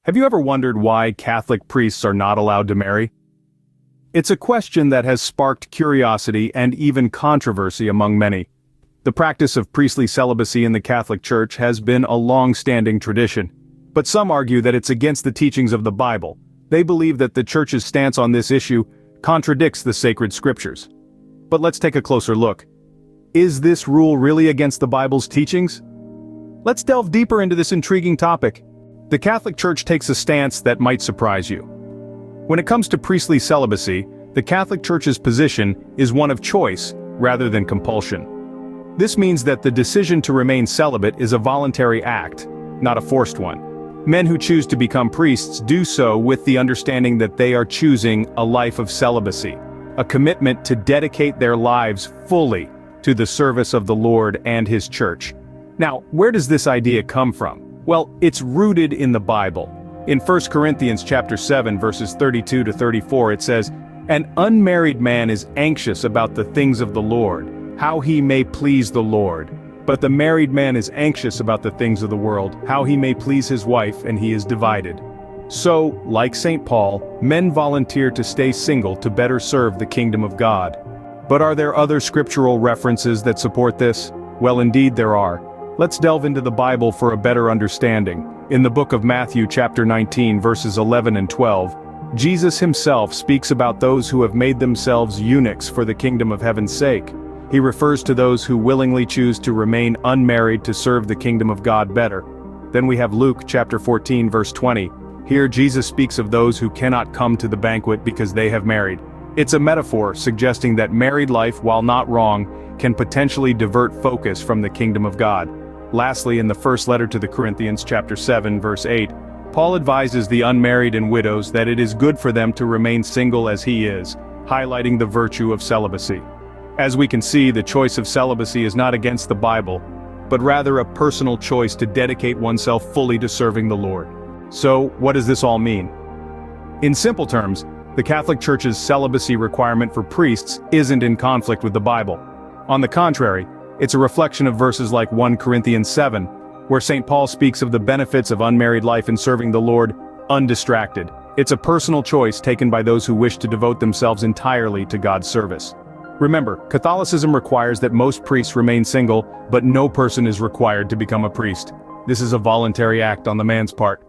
Have you ever wondered why Catholic priests are not allowed to marry? It's a question that has sparked curiosity and even controversy among many. The practice of priestly celibacy in the Catholic Church has been a long-standing tradition, but some argue that it's against the teachings of the Bible. They believe that the Church's stance on this issue contradicts the sacred scriptures. But let's take a closer look. Is this rule really against the Bible's teachings? Let's delve deeper into this intriguing topic. The Catholic Church takes a stance that might surprise you. When it comes to priestly celibacy, the Catholic Church's position is one of choice rather than compulsion. This means that the decision to remain celibate is a voluntary act, not a forced one. Men who choose to become priests do so with the understanding that they are choosing a life of celibacy, a commitment to dedicate their lives fully to the service of the Lord and His Church. Now, where does this idea come from? Well, it's rooted in the Bible. In 1 Corinthians chapter 7 verses 32 to 34 it says, "An unmarried man is anxious about the things of the Lord, how he may please the Lord. But the married man is anxious about the things of the world, how he may please his wife, and he is divided." So, like St. Paul, men volunteer to stay single to better serve the kingdom of God. But are there other scriptural references that support this? Well, indeed there are. Let's delve into the Bible for a better understanding. In the book of Matthew chapter 19 verses 11 and 12, Jesus himself speaks about those who have made themselves eunuchs for the kingdom of heaven's sake. He refers to those who willingly choose to remain unmarried to serve the kingdom of God better. Then we have Luke chapter 14 verse 20. Here Jesus speaks of those who cannot come to the banquet because they have married. It's a metaphor suggesting that married life, while not wrong, can potentially divert focus from the kingdom of God. Lastly, in the first letter to the Corinthians chapter 7 verse 8, Paul advises the unmarried and widows that it is good for them to remain single as he is, highlighting the virtue of celibacy. As we can see, the choice of celibacy is not against the Bible, but rather a personal choice to dedicate oneself fully to serving the Lord. So, what does this all mean? In simple terms, the Catholic Church's celibacy requirement for priests isn't in conflict with the Bible. On the contrary, it's a reflection of verses like 1 Corinthians 7, where St. Paul speaks of the benefits of unmarried life in serving the Lord undistracted. It's a personal choice taken by those who wish to devote themselves entirely to God's service. Remember, Catholicism requires that most priests remain single, but no person is required to become a priest. This is a voluntary act on the man's part.